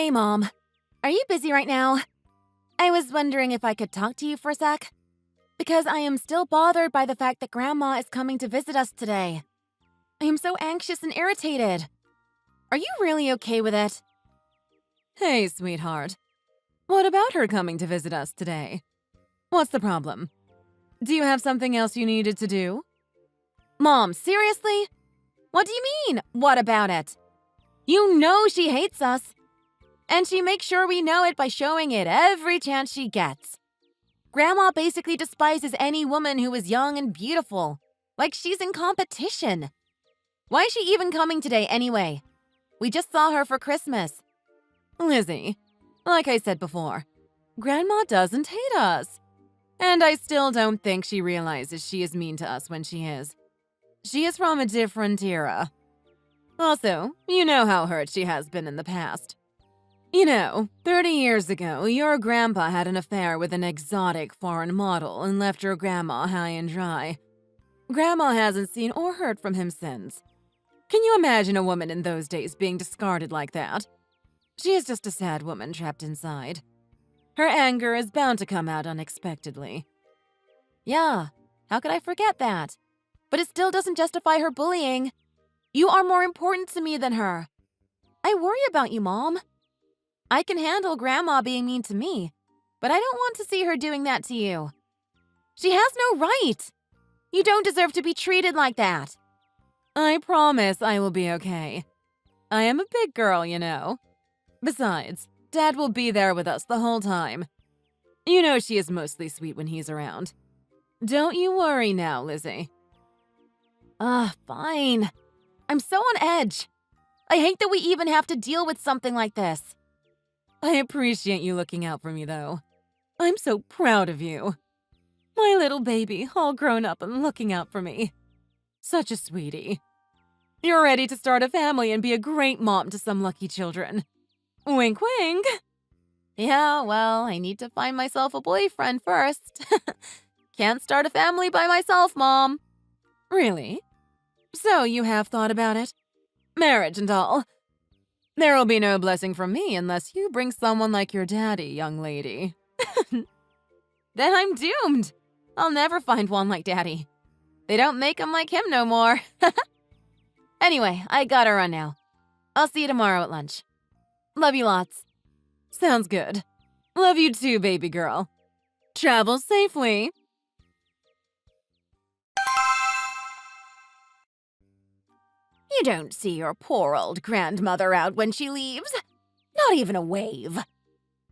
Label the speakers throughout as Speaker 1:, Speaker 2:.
Speaker 1: Hey, Mom. Are you busy right now? I was wondering if I could talk to you for a sec. Because I am still bothered by the fact that Grandma is coming to visit us today. I am so anxious and irritated. Are you really okay with it? Hey, sweetheart. What about her coming to visit us today? What's the problem? Do you have something else you needed to do? Mom, seriously? What do you mean, what about it? You know she hates us. And she makes sure we know it by showing it every chance she gets. Grandma basically despises any woman who is young and beautiful. Like she's in competition. Why is she even coming today anyway? We just saw her for Christmas. Lizzie, like I said before, Grandma doesn't hate us. And I still don't think she realizes she is mean to us when she is. She is from a different era. Also, you know how hurt she has been in the past. 30 years ago, your grandpa had an affair with an exotic foreign model and left your grandma high and dry. Grandma hasn't seen or heard from him since. Can you imagine a woman in those days being discarded like that? She is just a sad woman trapped inside. Her anger is bound to come out unexpectedly. Yeah, how could I forget that? But it still doesn't justify her bullying. You are more important to me than her. I worry about you, Mom. I can handle Grandma being mean to me, but I don't want to see her doing that to you. She has no right. You don't deserve to be treated like that. I promise I will be okay. I am a big girl, you know. Besides, Dad will be there with us the whole time. You know she is mostly sweet when he's around. Don't you worry now, Lizzie. Fine. I'm so on edge. I hate that we even have to deal with something like this. I appreciate you looking out for me, though. I'm so proud of you. My little baby, all grown up and looking out for me. Such a sweetie. You're ready to start a family and be a great mom to some lucky children. Wink, wink. Yeah, well, I need to find myself a boyfriend first. Can't start a family by myself, Mom. Really? So you have thought about it? Marriage and all. There will be no blessing from me unless you bring someone like your daddy, young lady. Then I'm doomed. I'll never find one like Daddy. They don't make 'em like him no more. Anyway, I gotta run now. I'll see you tomorrow at lunch. Love you lots. Sounds good. Love you too, baby girl. Travel safely. You don't see your poor old grandmother out when she leaves. Not even a wave.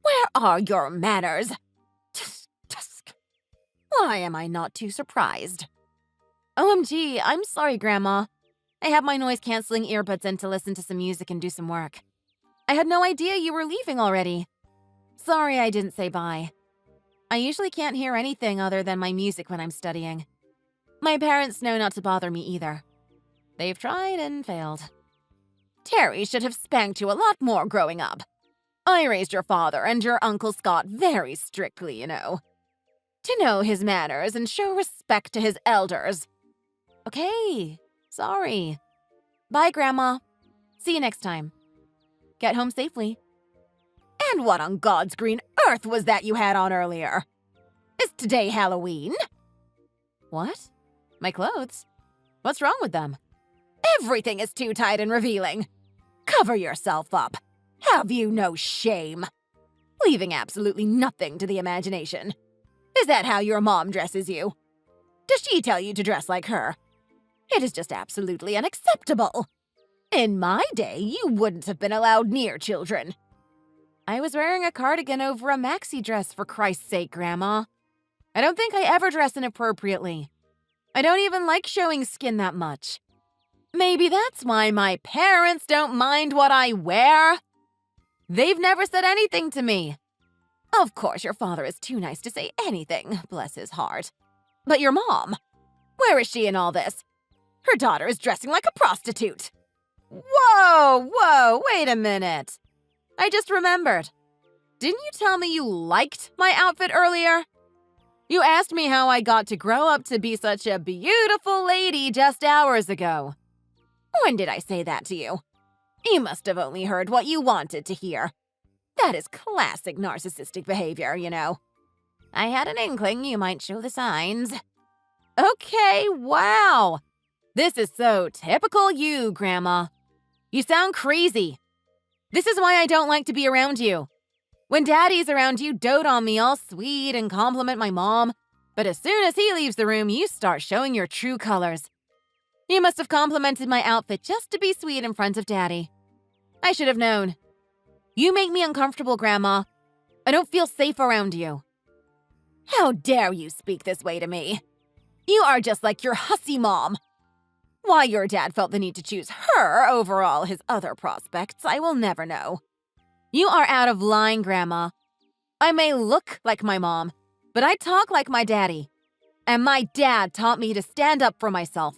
Speaker 1: Where are your manners? Tusk, tusk. Why am I not too surprised? OMG, I'm sorry, Grandma. I have my noise-canceling earbuds in to listen to some music and do some work. I had no idea you were leaving already. Sorry I didn't say bye. I usually can't hear anything other than my music when I'm studying. My parents know not to bother me either. They've tried and failed. Terry should have spanked you a lot more growing up. I raised your father and your Uncle Scott very strictly, you know. To know his manners and show respect to his elders. Okay, sorry. Bye, Grandma. See you next time. Get home safely. And what on God's green earth was that you had on earlier? Is today Halloween? What? My clothes? What's wrong with them? Everything is too tight and revealing. Cover yourself up. Have you no shame? Leaving absolutely nothing to the imagination. Is that how your mom dresses you? Does she tell you to dress like her? It is just absolutely unacceptable. In my day, you wouldn't have been allowed near children. I was wearing a cardigan over a maxi dress, for Christ's sake, Grandma. I don't think I ever dress inappropriately. I don't even like showing skin that much. Maybe that's why my parents don't mind what I wear. They've never said anything to me. Of course, your father is too nice to say anything, bless his heart. But your mom, where is she in all this? Her daughter is dressing like a prostitute. Whoa, wait a minute. I just remembered. Didn't you tell me you liked my outfit earlier? You asked me how I got to grow up to be such a beautiful lady just hours ago. When did I say that to you? You must have only heard what you wanted to hear. That is classic narcissistic behavior, you know. I had an inkling you might show the signs. Okay, wow. This is so typical you, Grandma. You sound crazy. This is why I don't like to be around you. When Daddy's around, you dote on me all sweet and compliment my mom. But as soon as he leaves the room, you start showing your true colors. You must have complimented my outfit just to be sweet in front of Daddy. I should have known. You make me uncomfortable, Grandma. I don't feel safe around you. How dare you speak this way to me? You are just like your hussy mom. Why your dad felt the need to choose her over all his other prospects, I will never know. You are out of line, Grandma. I may look like my mom, but I talk like my daddy. And my dad taught me to stand up for myself,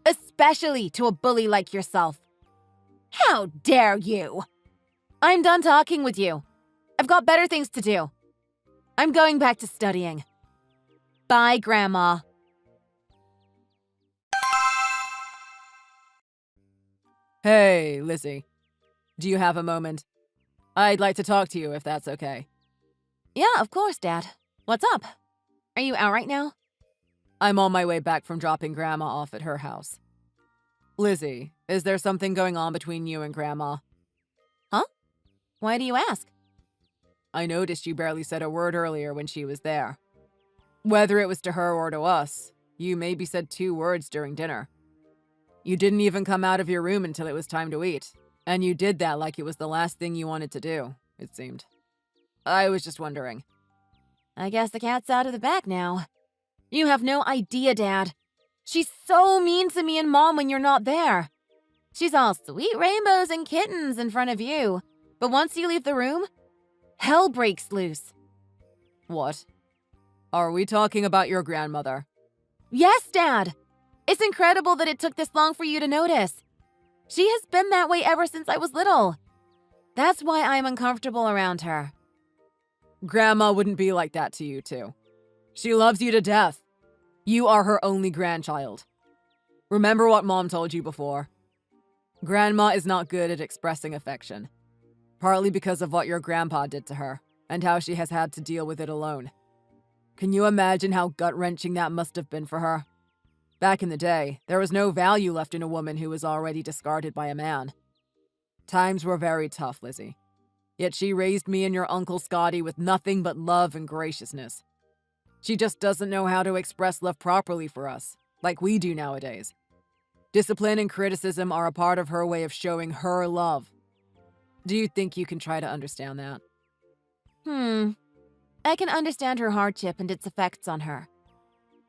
Speaker 1: especially to a bully like yourself. How dare you? I'm done talking with you. I've got better things to do. I'm going back to studying. Bye, Grandma.
Speaker 2: Hey, Lizzie. Do you have a moment? I'd like to talk to you if that's okay.
Speaker 1: Yeah, of course, Dad. What's up? Are you out right now?
Speaker 2: I'm on my way back from dropping Grandma off at her house. Lizzie, is there something going on between you and Grandma?
Speaker 1: Huh? Why do you ask?
Speaker 2: I noticed you barely said a word earlier when she was there. Whether it was to her or to us, you maybe said 2 words during dinner. You didn't even come out of your room until it was time to eat, and you did that like it was the last thing you wanted to do, it seemed. I was just wondering.
Speaker 1: I guess the cat's out of the bag now. You have no idea, Dad. She's so mean to me and Mom when you're not there. She's all sweet rainbows and kittens in front of you, but once you leave the room, hell breaks loose.
Speaker 2: What? Are we talking about your grandmother?
Speaker 1: Yes, Dad. It's incredible that it took this long for you to notice. She has been that way ever since I was little. That's why I'm uncomfortable around her.
Speaker 2: Grandma wouldn't be like that to you two. She loves you to death. You are her only grandchild. Remember what Mom told you before. Grandma is not good at expressing affection, partly because of what your grandpa did to her and how she has had to deal with it alone. Can you imagine how gut-wrenching that must have been for her? Back in the day, there was no value left in a woman who was already discarded by a man. Times were very tough, Lizzie. Yet she raised me and your Uncle Scotty with nothing but love and graciousness. She just doesn't know how to express love properly for us, like we do nowadays. Discipline and criticism are a part of her way of showing her love. Do you think you can try to understand that?
Speaker 1: I can understand her hardship and its effects on her.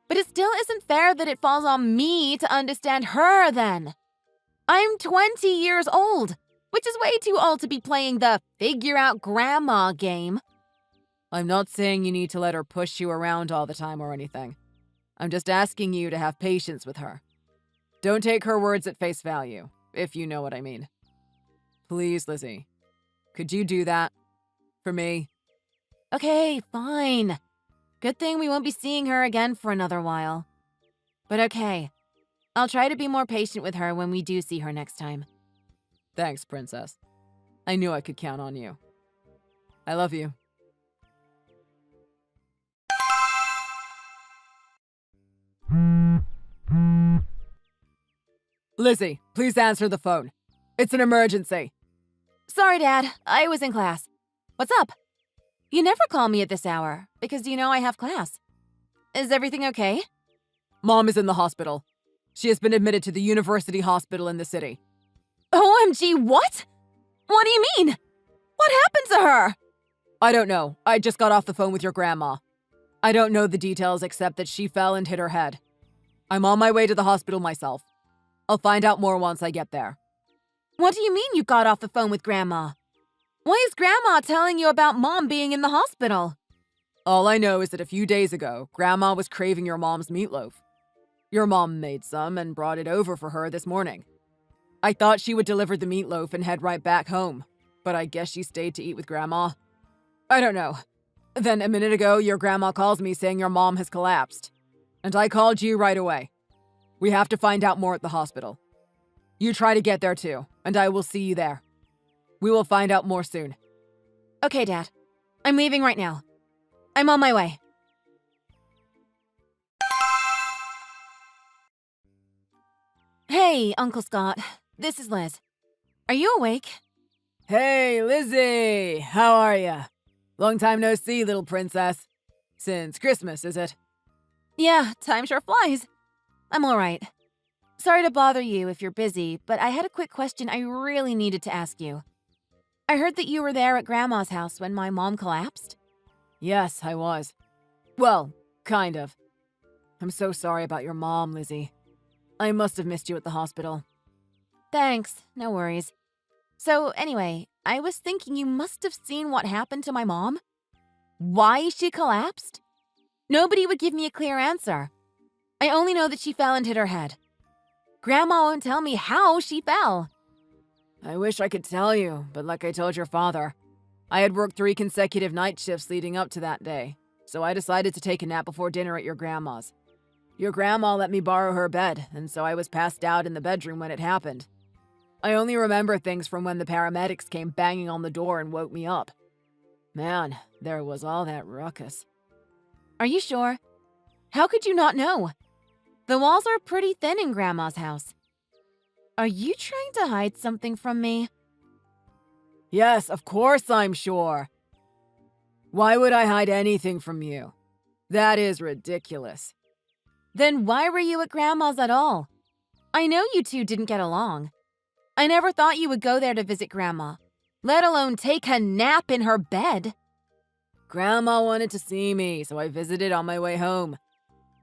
Speaker 1: But it still isn't fair that it falls on me to understand her then. I'm 20 years old, which is way too old to be playing the figure-out grandma game.
Speaker 2: I'm not saying you need to let her push you around all the time or anything. I'm just asking you to have patience with her. Don't take her words at face value, if you know what I mean. Please, Lizzie. Could you do that? For me?
Speaker 1: Okay, fine. Good thing we won't be seeing her again for another while. But okay, I'll try to be more patient with her when we do see her next time.
Speaker 2: Thanks, Princess. I knew I could count on you. I love you. Lizzie, please answer the phone. It's an emergency.
Speaker 1: Sorry, Dad. I was in class. What's up? You never call me at this hour, because you know I have class. Is everything okay?
Speaker 2: Mom is in the hospital. She has been admitted to the university hospital in the city.
Speaker 1: OMG, what? What do you mean? What happened to her?
Speaker 2: I don't know. I just got off the phone with your grandma. I don't know the details except that she fell and hit her head. I'm on my way to the hospital myself. I'll find out more once I get there.
Speaker 1: What do you mean you got off the phone with Grandma? Why is Grandma telling you about Mom being in the hospital?
Speaker 2: All I know is that a few days ago, Grandma was craving your mom's meatloaf. Your mom made some and brought it over for her this morning. I thought she would deliver the meatloaf and head right back home, but I guess she stayed to eat with Grandma. I don't know. Then a minute ago, your grandma calls me saying your mom has collapsed. And I called you right away. We have to find out more at the hospital. You try to get there too, and I will see you there. We will find out more soon.
Speaker 1: Okay, Dad. I'm leaving right now. I'm on my way. Hey, Uncle Scott. This is Liz. Are you awake?
Speaker 2: Hey, Lizzie! How are ya? Long time no see, little princess. Since Christmas, is it?
Speaker 1: Yeah, time sure flies. I'm all right. Sorry to bother you if you're busy, but I had a quick question I really needed to ask you. I heard that you were there at Grandma's house when my mom collapsed.
Speaker 2: Yes, I was. Well, kind of. I'm so sorry about your mom, Lizzie. I must have missed you at the hospital.
Speaker 1: Thanks, no worries. So, anyway, I was thinking you must have seen what happened to my mom. Why she collapsed? Nobody would give me a clear answer. I only know that she fell and hit her head. Grandma won't tell me how she fell.
Speaker 2: I wish I could tell you, but like I told your father, I had worked 3 consecutive night shifts leading up to that day, so I decided to take a nap before dinner at your grandma's. Your grandma let me borrow her bed, and so I was passed out in the bedroom when it happened. I only remember things from when the paramedics came banging on the door and woke me up. Man, there was all that ruckus.
Speaker 1: Are you sure? How could you not know? The walls are pretty thin in Grandma's house. Are you trying to hide something from me?
Speaker 2: Yes, of course I'm sure. Why would I hide anything from you? That is ridiculous.
Speaker 1: Then why were you at Grandma's at all? I know you two didn't get along. I never thought you would go there to visit Grandma, let alone take a nap in her bed.
Speaker 2: Grandma wanted to see me, so I visited on my way home.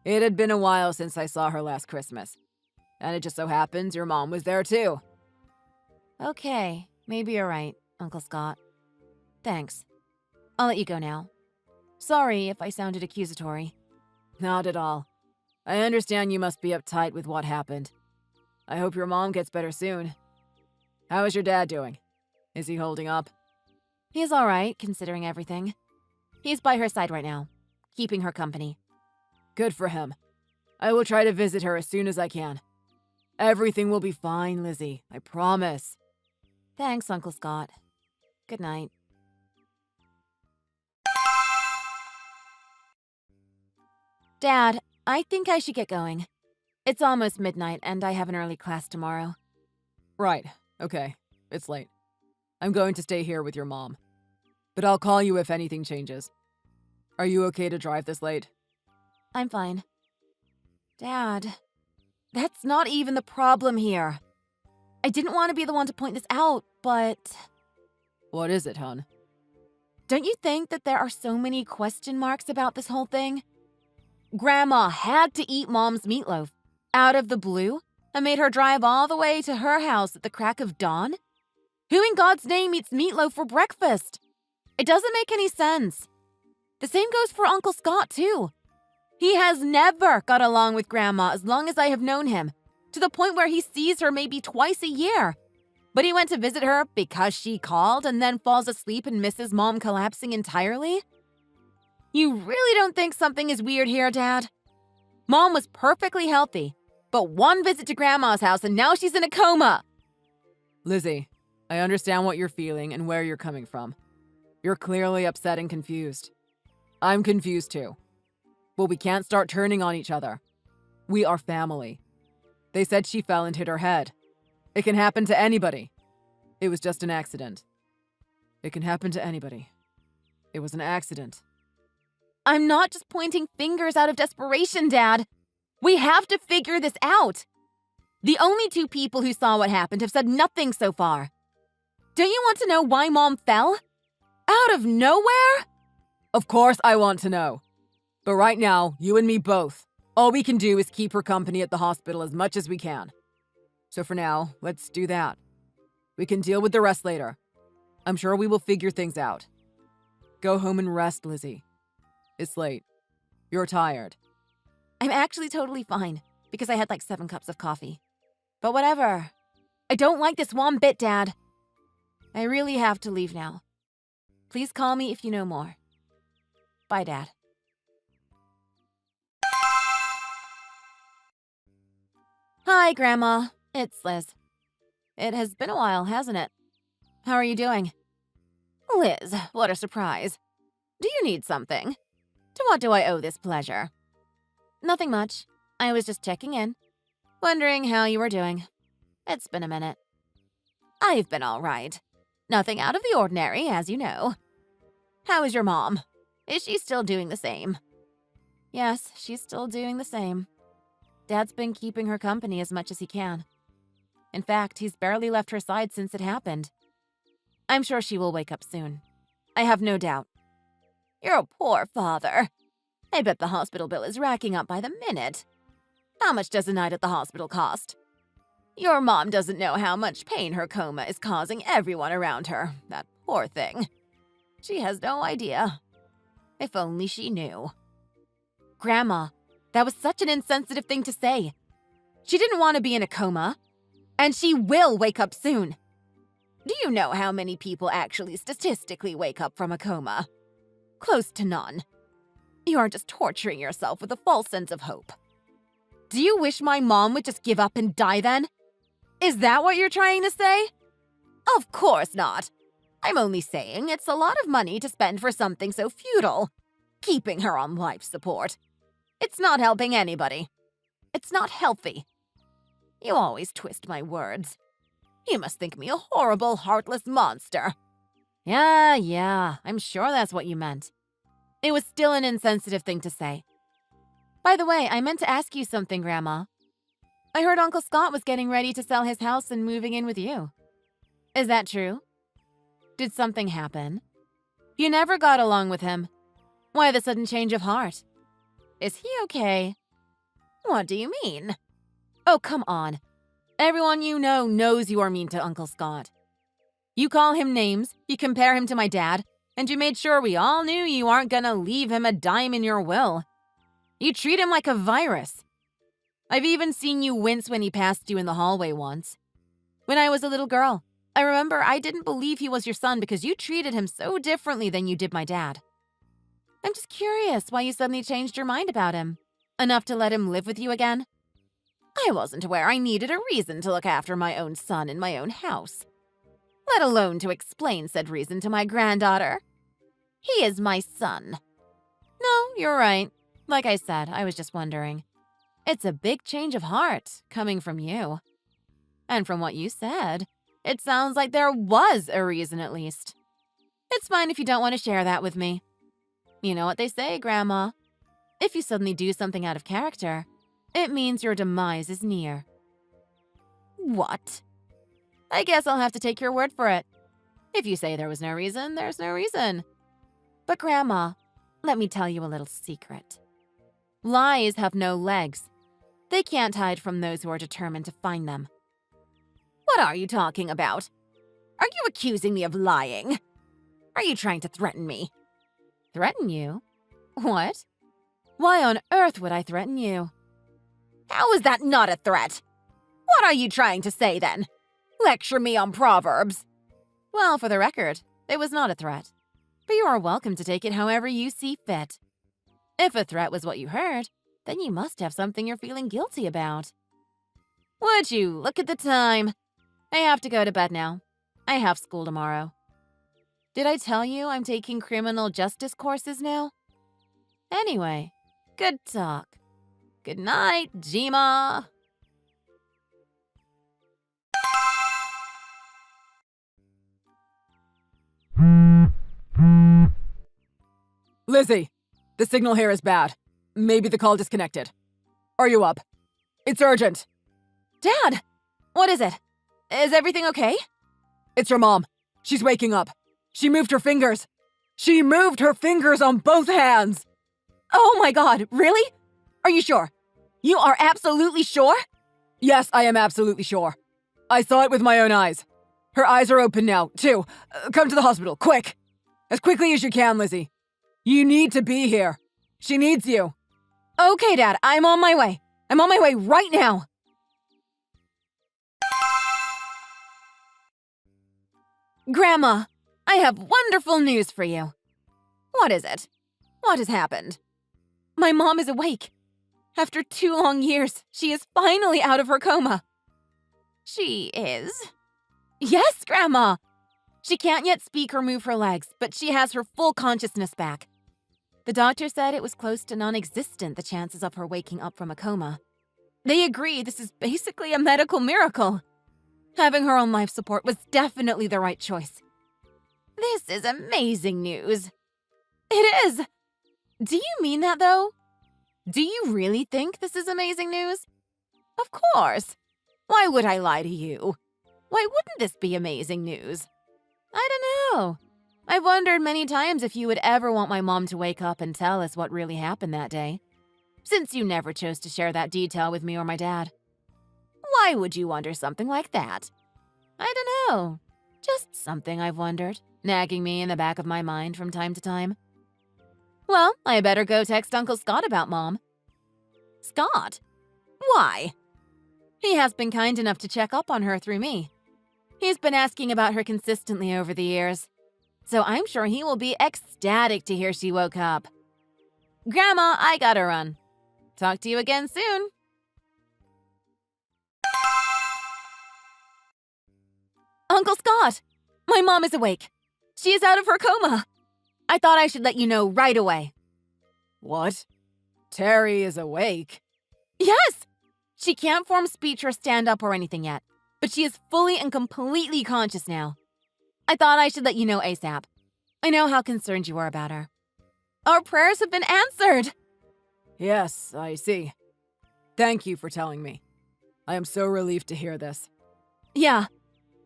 Speaker 2: It had been a while since I saw her last Christmas. And it just so happens your mom was there too.
Speaker 1: Okay, maybe you're right, Uncle Scott. Thanks. I'll let you go now. Sorry if I sounded accusatory.
Speaker 2: Not at all. I understand you must be uptight with what happened. I hope your mom gets better soon. How is your dad doing? Is he holding up?
Speaker 1: He's all right, considering everything. He's by her side right now, keeping her company.
Speaker 2: Good for him. I will try to visit her as soon as I can. Everything will be fine, Lizzie. I promise.
Speaker 1: Thanks, Uncle Scott. Good night. Dad, I think I should get going. It's almost midnight, and I have an early class tomorrow.
Speaker 2: Right. Okay. It's late. I'm going to stay here with your mom. But I'll call you if anything changes. Are you okay to drive this late?
Speaker 1: I'm fine. Dad, that's not even the problem here. I didn't want to be the one to point this out, but...
Speaker 2: What is it, hon?
Speaker 1: Don't you think that there are so many question marks about this whole thing? Grandma had to eat Mom's meatloaf out of the blue and made her drive all the way to her house at the crack of dawn? Who in God's name eats meatloaf for breakfast? It doesn't make any sense. The same goes for Uncle Scott, too. He has never got along with Grandma as long as I have known him, to the point where he sees her maybe twice a year. But he went to visit her because she called and then falls asleep and misses Mom collapsing entirely? You really don't think something is weird here, Dad? Mom was perfectly healthy, but one visit to Grandma's house and now she's in a coma.
Speaker 2: Lizzie, I understand what you're feeling and where you're coming from. You're clearly upset and confused. I'm confused too. But we can't start turning on each other. We are family. They said she fell and hit her head. It can happen to anybody. It was just an accident. It can happen to anybody. It was an accident.
Speaker 1: I'm not just pointing fingers out of desperation, Dad. We have to figure this out. The only 2 people who saw what happened have said nothing so far. Don't you want to know why Mom fell? Out of nowhere?
Speaker 2: Of course I want to know. But right now, you and me both. All we can do is keep her company at the hospital as much as we can. So for now, let's do that. We can deal with the rest later. I'm sure we will figure things out. Go home and rest, Lizzie. It's late. You're tired.
Speaker 1: I'm actually totally fine, because I had like 7 cups of coffee. But whatever. I don't like this one bit, Dad. I really have to leave now. Please call me if you know more. Bye, Dad. Hi, Grandma. It's Liz. It has been a while, hasn't it? How are you doing? Liz, what a surprise. Do you need something? To what do I owe this pleasure? Nothing much. I was just checking in, wondering how you were doing. It's been a minute. I've been all right. Nothing out of the ordinary, as you know. How is your mom? Is she still doing the same? Yes, she's still doing the same. Dad's been keeping her company as much as he can. In fact, he's barely left her side since it happened. I'm sure she will wake up soon. I have no doubt. Your poor father. I bet the hospital bill is racking up by the minute. How much does a night at the hospital cost? Your mom doesn't know how much pain her coma is causing everyone around her. That poor thing. She has no idea. If only she knew. Grandma, that was such an insensitive thing to say. She didn't want to be in a coma. And she will wake up soon. Do you know how many people actually statistically wake up from a coma? Close to none. You are just torturing yourself with a false sense of hope. Do you wish my mom would just give up and die then? Is that what you're trying to say? Of course not. I'm only saying it's a lot of money to spend for something so futile. Keeping her on life support. It's not helping anybody. It's not healthy. You always twist my words. You must think me a horrible, heartless monster. Yeah, I'm sure that's what you meant. It was still an insensitive thing to say. By the way, I meant to ask you something, Grandma. I heard Uncle Scott was getting ready to sell his house and moving in with you. Is that true? Did something happen? You never got along with him. Why the sudden change of heart? Is he okay? What do you mean? Oh, come on. Everyone you know knows you are mean to Uncle Scott. You call him names, you compare him to my dad, and you made sure we all knew you aren't gonna leave him a dime in your will. You treat him like a virus. I've even seen you wince when he passed you in the hallway once. When I was a little girl, I remember I didn't believe he was your son because you treated him so differently than you did my dad. I'm just curious why you suddenly changed your mind about him. Enough to let him live with you again? I wasn't aware I needed a reason to look after my own son in my own house. Let alone to explain said reason to my granddaughter. He is my son. No, you're right. Like I said, I was just wondering. It's a big change of heart coming from you. And from what you said, it sounds like there was a reason at least. It's fine if you don't want to share that with me. You know what they say, Grandma. If you suddenly do something out of character, it means your demise is near. What? I guess I'll have to take your word for it. If you say there was no reason, there's no reason. But Grandma, let me tell you a little secret. Lies have no legs. They can't hide from those who are determined to find them. What are you talking about? Are you accusing me of lying? Are you trying to threaten me? Threaten you? What? Why on earth would I threaten you? How is that not a threat? What are you trying to say then? Lecture me on Proverbs. Well, for the record, it was not a threat. But you are welcome to take it however you see fit. If a threat was what you heard, then you must have something you're feeling guilty about. Would you look at the time? I have to go to bed now. I have school tomorrow. Did I tell you I'm taking criminal justice courses now? Anyway, good talk. Good night, Jima.
Speaker 2: Lizzie, the signal here is bad. Maybe the call disconnected. Are you up? It's urgent.
Speaker 1: Dad! What is it? Is everything okay?
Speaker 2: It's your mom. She's waking up. She moved her fingers. She moved her fingers on both hands.
Speaker 1: Oh my God, really? Are you sure? You are absolutely sure?
Speaker 2: Yes, I am absolutely sure. I saw it with my own eyes. Her eyes are open now, too. Come to the hospital, quick. As quickly as you can, Lizzie. You need to be here. She needs you.
Speaker 1: Okay, Dad, I'm on my way. I'm on my way right now. Grandma, I have wonderful news for you. What is it? What has happened? My mom is awake. After 2 long years, she is finally out of her coma. She is? Yes, Grandma. She can't yet speak or move her legs, but she has her full consciousness back. The doctor said it was close to non-existent, the chances of her waking up from a coma. They agree this is basically a medical miracle. Having her on life support was definitely the right choice. This is amazing news. It is! Do you mean that, though? Do you really think this is amazing news? Of course. Why would I lie to you? Why wouldn't this be amazing news? I don't know. I've wondered many times if you would ever want my mom to wake up and tell us what really happened that day, since you never chose to share that detail with me or my dad. Why would you wonder something like that? I don't know. Just something I've wondered, nagging me in the back of my mind from time to time. Well, I better go text Uncle Scott about Mom. Scott? Why? He has been kind enough to check up on her through me. He's been asking about her consistently over the years, so I'm sure he will be ecstatic to hear she woke up. Grandma, I gotta run. Talk to you again soon. Uncle Scott! My mom is awake. She is out of her coma. I thought I should let you know right away.
Speaker 2: What? Terry is awake?
Speaker 1: Yes! She can't form speech or stand up or anything yet, but she is fully and completely conscious now. I thought I should let you know ASAP. I know how concerned you are about her. Our prayers have been answered!
Speaker 2: Yes, I see. Thank you for telling me. I am so relieved to hear this.
Speaker 1: Yeah,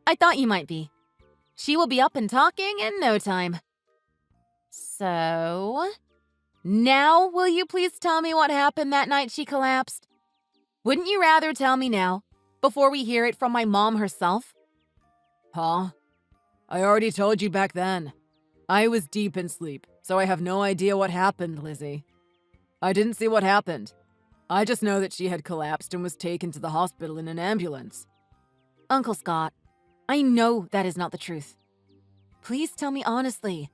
Speaker 1: I thought you might be. She will be up and talking in no time. So, now will you please tell me what happened that night she collapsed? Wouldn't you rather tell me now, before we hear it from my mom herself?
Speaker 2: Huh? I already told you back then. I was deep in sleep, so I have no idea what happened, Lizzie. I didn't see what happened. I just know that she had collapsed and was taken to the hospital in an ambulance.
Speaker 1: Uncle Scott, I know that is not the truth. Please tell me honestly.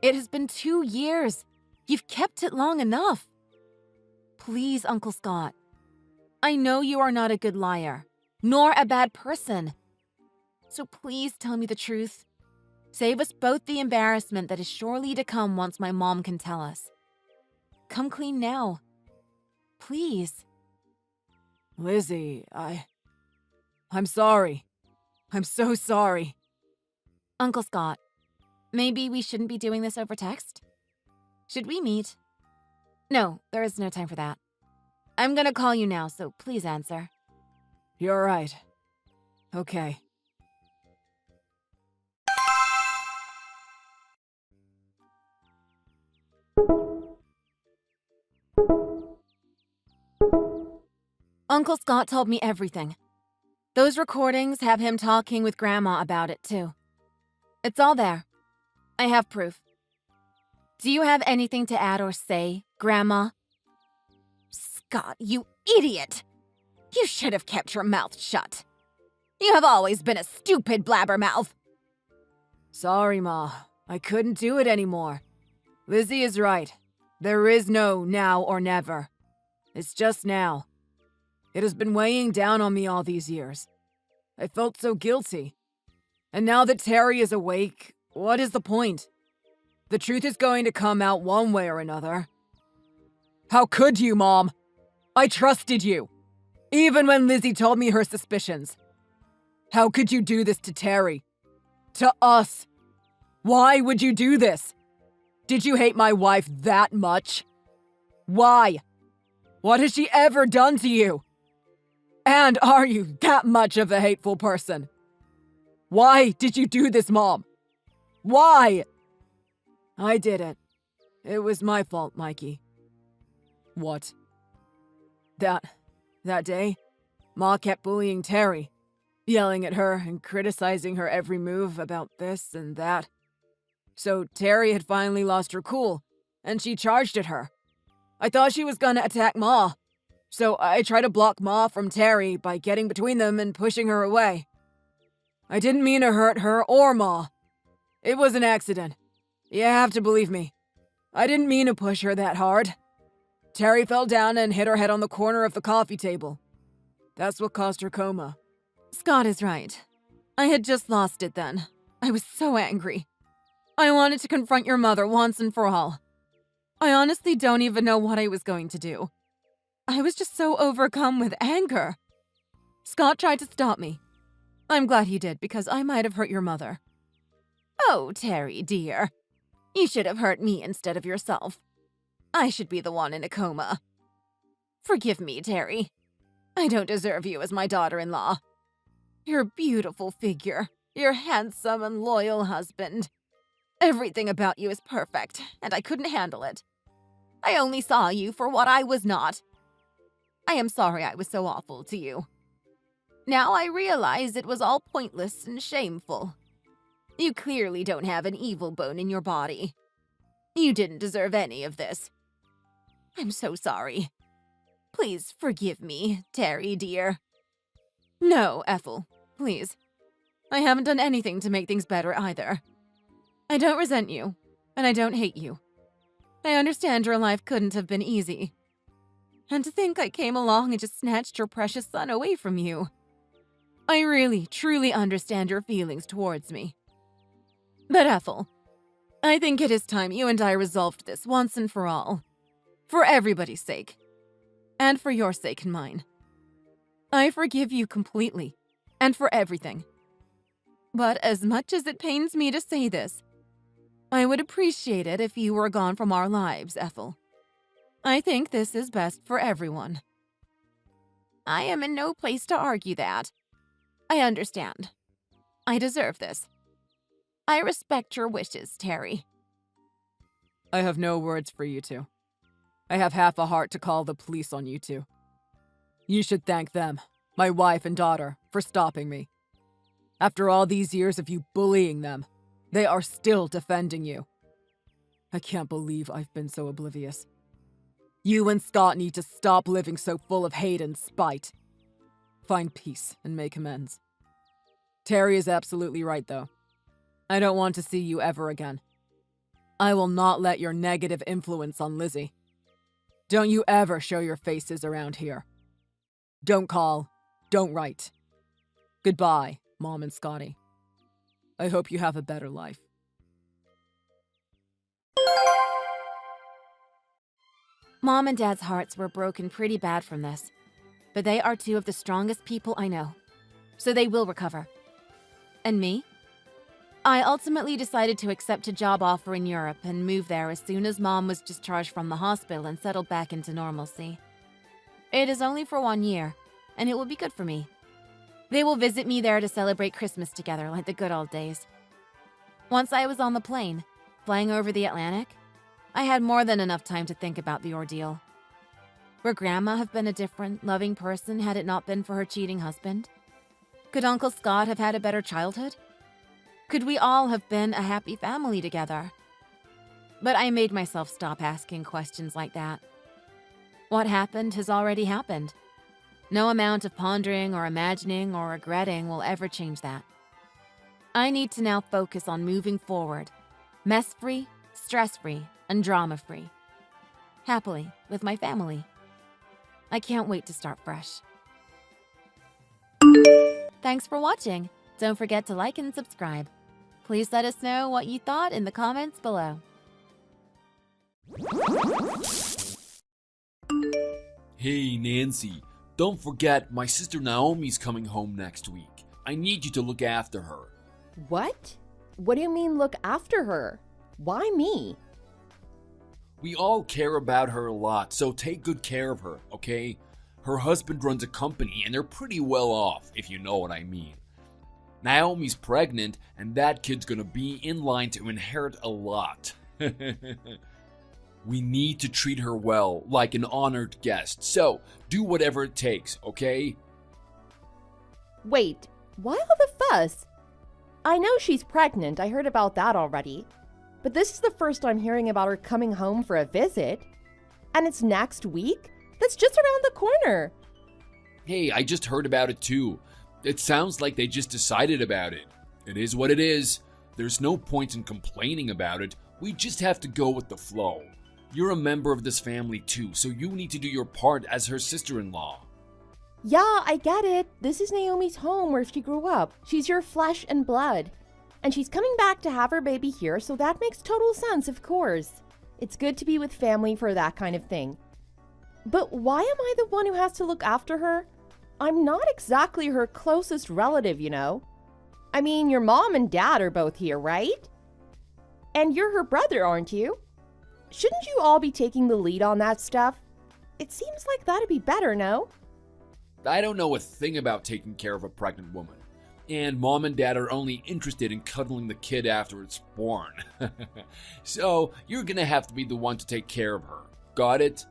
Speaker 1: It has been 2 years. You've kept it long enough. Please, Uncle Scott. I know you are not a good liar, nor a bad person. So please tell me the truth. Save us both the embarrassment that is surely to come once my mom can tell us. Come clean now. Please.
Speaker 2: Lizzie, I'm sorry. I'm so sorry.
Speaker 1: Uncle Scott, maybe we shouldn't be doing this over text? Should we meet? No, there is no time for that. I'm gonna call you now, so please answer.
Speaker 2: You're right. Okay.
Speaker 1: Uncle Scott told me everything. Those recordings have him talking with Grandma about it, too. It's all there. I have proof. Do you have anything to add or say, Grandma? Scott, you idiot! You should have kept your mouth shut. You have always been a stupid blabbermouth.
Speaker 2: Sorry, Ma. I couldn't do it anymore. Lizzie is right. There is no now or never. It's just now. It has been weighing down on me all these years. I felt so guilty. And now that Terry is awake, what is the point? The truth is going to come out one way or another. How could you, Mom? I trusted you. Even when Lizzie told me her suspicions. How could you do this to Terry? To us? Why would you do this? Did you hate my wife that much? Why? What has she ever done to you? And are you that much of a hateful person? Why did you do this, Mom? Why? I did it. It was my fault, Mikey. What? That day, Ma kept bullying Terry, yelling at her and criticizing her every move about this and that. So Terry had finally lost her cool, and she charged at her. I thought she was gonna attack Ma, so I tried to block Ma from Terry by getting between them and pushing her away. I didn't mean to hurt her or Ma. It was an accident. You have to believe me. I didn't mean to push her that hard. Terry fell down and hit her head on the corner of the coffee table. That's what caused her coma.
Speaker 1: Scott is right. I had just lost it then. I was so angry. I wanted to confront your mother once and for all. I honestly don't even know what I was going to do. I was just so overcome with anger. Scott tried to stop me. I'm glad he did, because I might have hurt your mother. Oh, Terry, dear. You should have hurt me instead of yourself. I should be the one in a coma. Forgive me, Terry. I don't deserve you as my daughter-in-law. Your beautiful figure, your handsome and loyal husband. Everything about you is perfect, and I couldn't handle it. I only saw you for what I was not. I am sorry I was so awful to you. Now I realize it was all pointless and shameful. You clearly don't have an evil bone in your body. You didn't deserve any of this. I'm so sorry. Please forgive me, Terry, dear. No, Ethel, please. I haven't done anything to make things better either. I don't resent you, and I don't hate you. I understand your life couldn't have been easy. And to think I came along and just snatched your precious son away from you. I really, truly understand your feelings towards me. But Ethel, I think it is time you and I resolved this once and for all. For everybody's sake. And for your sake and mine. I forgive you completely, and for everything. But as much as it pains me to say this, I would appreciate it if you were gone from our lives, Ethel. I think this is best for everyone. I am in no place to argue that. I understand. I deserve this. I respect your wishes, Terry.
Speaker 2: I have no words for you two. I have half a heart to call the police on you two. You should thank them, my wife and daughter, for stopping me. After all these years of you bullying them, they are still defending you. I can't believe I've been so oblivious. You and Scott need to stop living so full of hate and spite. Find peace and make amends. Terry is absolutely right, though. I don't want to see you ever again. I will not let your negative influence on Lizzie. Don't you ever show your faces around here. Don't call. Don't write. Goodbye, Mom and Scotty. I hope you have a better life.
Speaker 1: Mom and Dad's hearts were broken pretty bad from this, but they are two of the strongest people I know, so they will recover. And me? I ultimately decided to accept a job offer in Europe and move there as soon as Mom was discharged from the hospital and settled back into normalcy. It is only for 1 year, and it will be good for me. They will visit me there to celebrate Christmas together like the good old days. Once I was on the plane, flying over the Atlantic, I had more than enough time to think about the ordeal. Would Grandma have been a different, loving person had it not been for her cheating husband? Could Uncle Scott have had a better childhood? Could we all have been a happy family together? But I made myself stop asking questions like that. What happened has already happened. No amount of pondering or imagining or regretting will ever change that. I need to now focus on moving forward, mess-free, stress-free, and drama-free. Happily, with my family. I can't wait to start fresh. Thanks for watching. Don't forget to like and subscribe. Please let us know what you thought in the comments below.
Speaker 3: Hey Nancy, don't forget my sister Naomi's coming home next week. I need you to look after her.
Speaker 4: What? What do you mean look after her? Why me?
Speaker 3: We all care about her a lot, so take good care of her, okay? Her husband runs a company and they're pretty well off, if you know what I mean. Naomi's pregnant and that kid's gonna be in line to inherit a lot. We need to treat her well, like an honored guest, so do whatever it takes, okay?
Speaker 4: Wait, why all the fuss? I know she's pregnant, I heard about that already. But this is the first I'm hearing about her coming home for a visit. And it's next week? That's just around the corner.
Speaker 3: Hey, I just heard about it too. It sounds like they just decided about it. It is what it is. There's no point in complaining about it. We just have to go with the flow. You're a member of this family too, so you need to do your part as her sister-in-law.
Speaker 4: Yeah, I get it. This is Naomi's home where she grew up. She's your flesh and blood. And she's coming back to have her baby here, so that makes total sense, of course. It's good to be with family for that kind of thing. But why am I the one who has to look after her? I'm not exactly her closest relative, you know. I mean, your mom and dad are both here, right? And you're her brother, aren't you? Shouldn't you all be taking the lead on that stuff? It seems like that'd be better, no?
Speaker 3: I don't know a thing about taking care of a pregnant woman. And mom and dad are only interested in cuddling the kid after it's born. So you're gonna have to be the one to take care of her. Got it?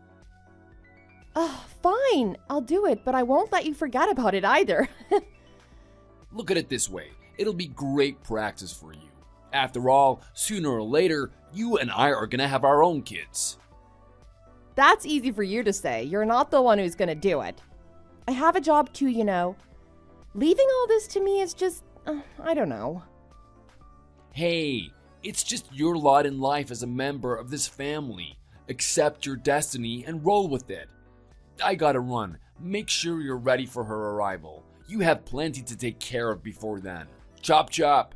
Speaker 4: Fine. I'll do it, but I won't let you forget about it either.
Speaker 3: Look at it this way. It'll be great practice for you. After all, sooner or later, you and I are gonna have our own kids.
Speaker 4: That's easy for you to say. You're not the one who's gonna do it. I have a job too, you know. Leaving all this to me is just, I don't know.
Speaker 3: Hey, it's just your lot in life as a member of this family. Accept your destiny and roll with it. I gotta run. Make sure you're ready for her arrival. You have plenty to take care of before then. Chop chop.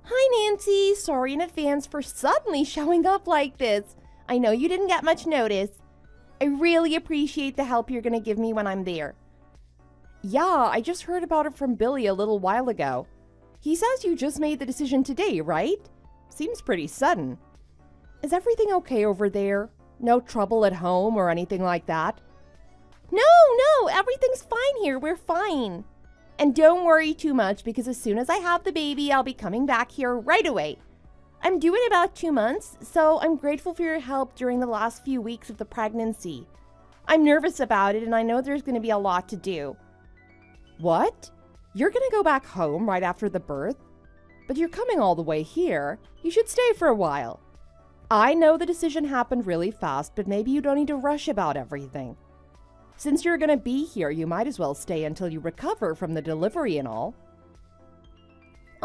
Speaker 4: Hi, Nancy. Sorry in advance for suddenly showing up like this. I know you didn't get much notice. I really appreciate the help you're going to give me when I'm there. Yeah, I just heard about it from Billy a little while ago. He says you just made the decision today, right? Seems pretty sudden. Is everything okay over there? No trouble at home or anything like that? No, everything's fine here. We're fine. And don't worry too much because as soon as I have the baby, I'll be coming back here right away. I'm due in about 2 months, so I'm grateful for your help during the last few weeks of the pregnancy. I'm nervous about it and I know there's going to be a lot to do. What? You're going to go back home right after the birth? But you're coming all the way here. You should stay for a while. I know the decision happened really fast, but maybe you don't need to rush about everything. Since you're going to be here, you might as well stay until you recover from the delivery and all.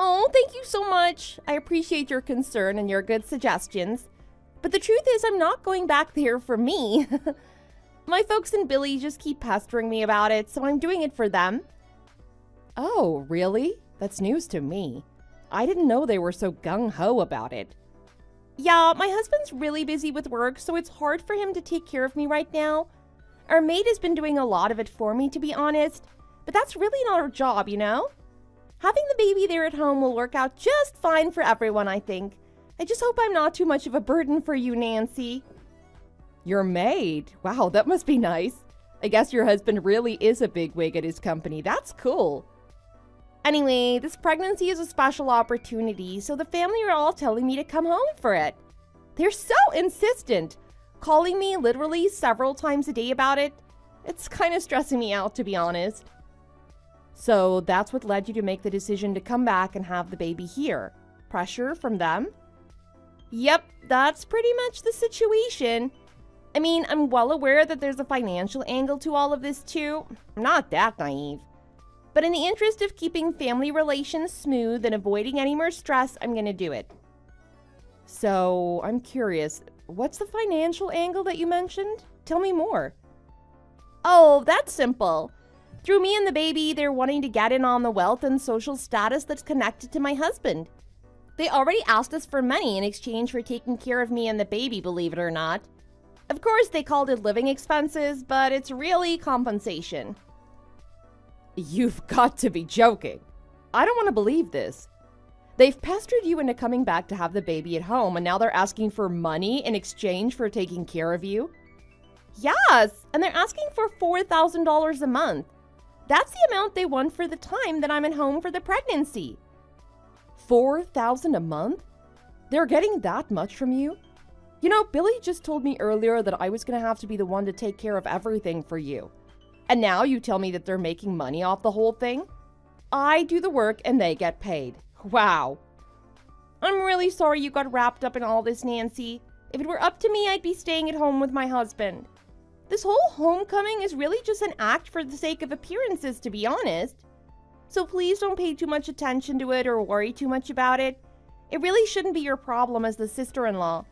Speaker 4: Oh, thank you so much. I appreciate your concern and your good suggestions. But the truth is, I'm not going back there for me. My folks and Billy just keep pestering me about it, so I'm doing it for them. Oh, really? That's news to me. I didn't know they were so gung-ho about it. Yeah, my husband's really busy with work, so it's hard for him to take care of me right now. Our maid has been doing a lot of it for me, to be honest, but that's really not her job, you know? Having the baby there at home will work out just fine for everyone, I think. I just hope I'm not too much of a burden for you, Nancy. Your maid? Wow, that must be nice. I guess your husband really is a bigwig at his company. That's cool. Anyway, this pregnancy is a special opportunity, so the family are all telling me to come home for it. They're so insistent, calling me literally several times a day about it. It's kind of stressing me out, to be honest. So that's what led you to make the decision to come back and have the baby here? Pressure from them? Yep, that's pretty much the situation. I mean, I'm well aware that there's a financial angle to all of this too. I'm not that naive. But in the interest of keeping family relations smooth and avoiding any more stress, I'm gonna do it. So, I'm curious, what's the financial angle that you mentioned? Tell me more. Oh, that's simple. Through me and the baby, they're wanting to get in on the wealth and social status that's connected to my husband. They already asked us for money in exchange for taking care of me and the baby, believe it or not. Of course, they called it living expenses, but it's really compensation. You've got to be joking. I don't want to believe this. They've pestered you into coming back to have the baby at home, and now they're asking for money in exchange for taking care of you? Yes, and they're asking for $4,000 a month. That's the amount they want for the time that I'm at home for the pregnancy. $4,000 a month? They're getting that much from you? You know, Billy just told me earlier that I was going to have to be the one to take care of everything for you. And now you tell me that they're making money off the whole thing? I do the work and they get paid. Wow. I'm really sorry you got wrapped up in all this, Nancy. If it were up to me, I'd be staying at home with my husband. This whole homecoming is really just an act for the sake of appearances, to be honest. So please don't pay too much attention to it or worry too much about it. It really shouldn't be your problem as the sister-in-law.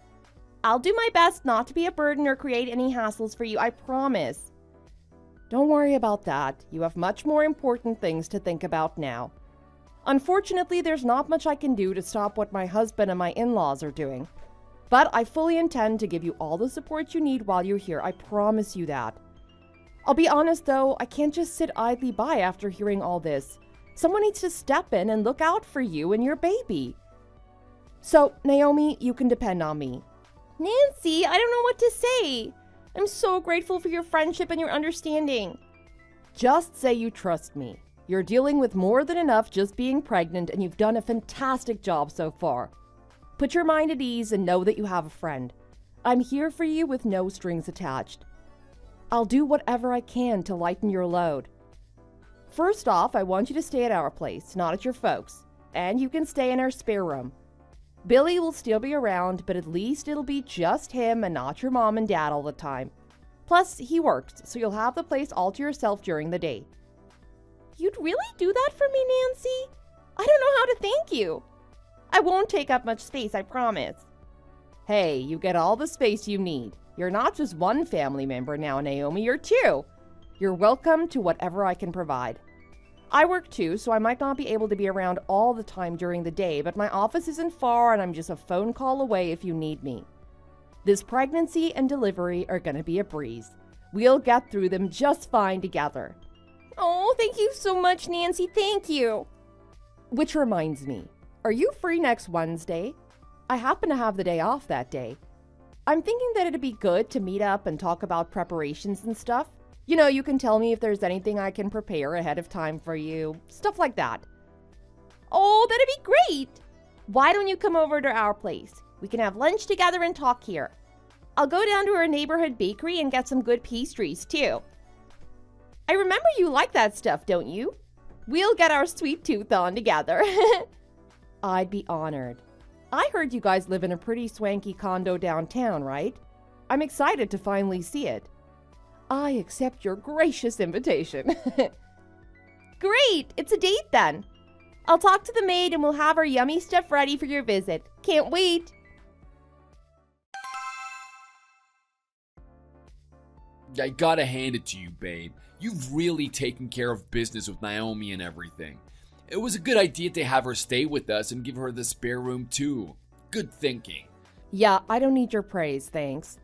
Speaker 4: I'll do my best not to be a burden or create any hassles for you, I promise. Don't worry about that. You have much more important things to think about now. Unfortunately, there's not much I can do to stop what my husband and my in-laws are doing. But I fully intend to give you all the support you need while you're here. I promise you that. I'll be honest though, I can't just sit idly by after hearing all this. Someone needs to step in and look out for you and your baby. So, Naomi, you can depend on me. Nancy, I don't know what to say. I'm so grateful for your friendship and your understanding. Just say you trust me. You're dealing with more than enough just being pregnant, and you've done a fantastic job so far. Put your mind at ease and know that you have a friend. I'm here for you with no strings attached. I'll do whatever I can to lighten your load. First off, I want you to stay at our place, not at your folks', and you can stay in our spare room. Billy will still be around, but at least it'll be just him and not your mom and dad all the time. Plus, he works, so you'll have the place all to yourself during the day. You'd really do that for me, Nancy? I don't know how to thank you. I won't take up much space, I promise. Hey, you get all the space you need. You're not just one family member now, Naomi, you're two. You're welcome to whatever I can provide. I work too, so I might not be able to be around all the time during the day, but my office isn't far and I'm just a phone call away if you need me. This pregnancy and delivery are gonna be a breeze. We'll get through them just fine together. Oh, thank you so much, Nancy, thank you. Which reminds me, are you free next Wednesday? I happen to have the day off that day. I'm thinking that it'd be good to meet up and talk about preparations and stuff. You know, you can tell me if there's anything I can prepare ahead of time for you, stuff like that. Oh, that'd be great! Why don't you come over to our place? We can have lunch together and talk here. I'll go down to our neighborhood bakery and get some good pastries, too. I remember you like that stuff, don't you? We'll get our sweet tooth on together. I'd be honored. I heard you guys live in a pretty swanky condo downtown, right? I'm excited to finally see it. I accept your gracious invitation. Great! It's a date then. I'll talk to the maid and we'll have our yummy stuff ready for your visit. Can't wait!
Speaker 3: I gotta hand it to you, babe. You've really taken care of business with Naomi and everything. It was a good idea to have her stay with us and give her the spare room too. Good thinking.
Speaker 4: Yeah, I don't need your praise, thanks.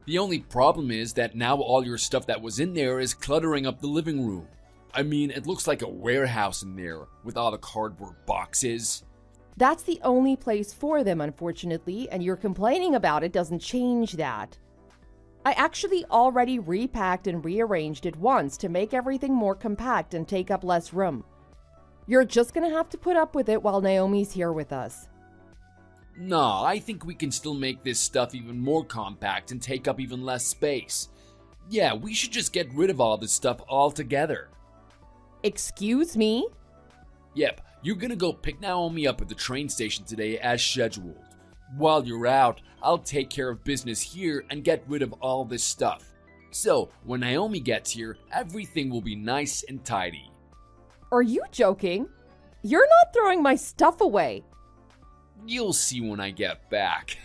Speaker 3: The only problem is that now all your stuff that was in there is cluttering up the living room. I mean, it looks like a warehouse in there with all the cardboard boxes.
Speaker 4: That's the only place for them, unfortunately, and your complaining about it doesn't change that. I actually already repacked and rearranged it once to make everything more compact and take up less room. You're just gonna have to put up with it while Naomi's here with us.
Speaker 3: Nah, I think we can still make this stuff even more compact and take up even less space. Yeah, we should just get rid of all this stuff altogether.
Speaker 4: Excuse me?
Speaker 3: Yep, you're gonna go pick Naomi up at the train station today as scheduled. While you're out, I'll take care of business here and get rid of all this stuff. So, when Naomi gets here, everything will be nice and tidy.
Speaker 4: Are you joking? You're not throwing my stuff away.
Speaker 3: You'll see when I get back.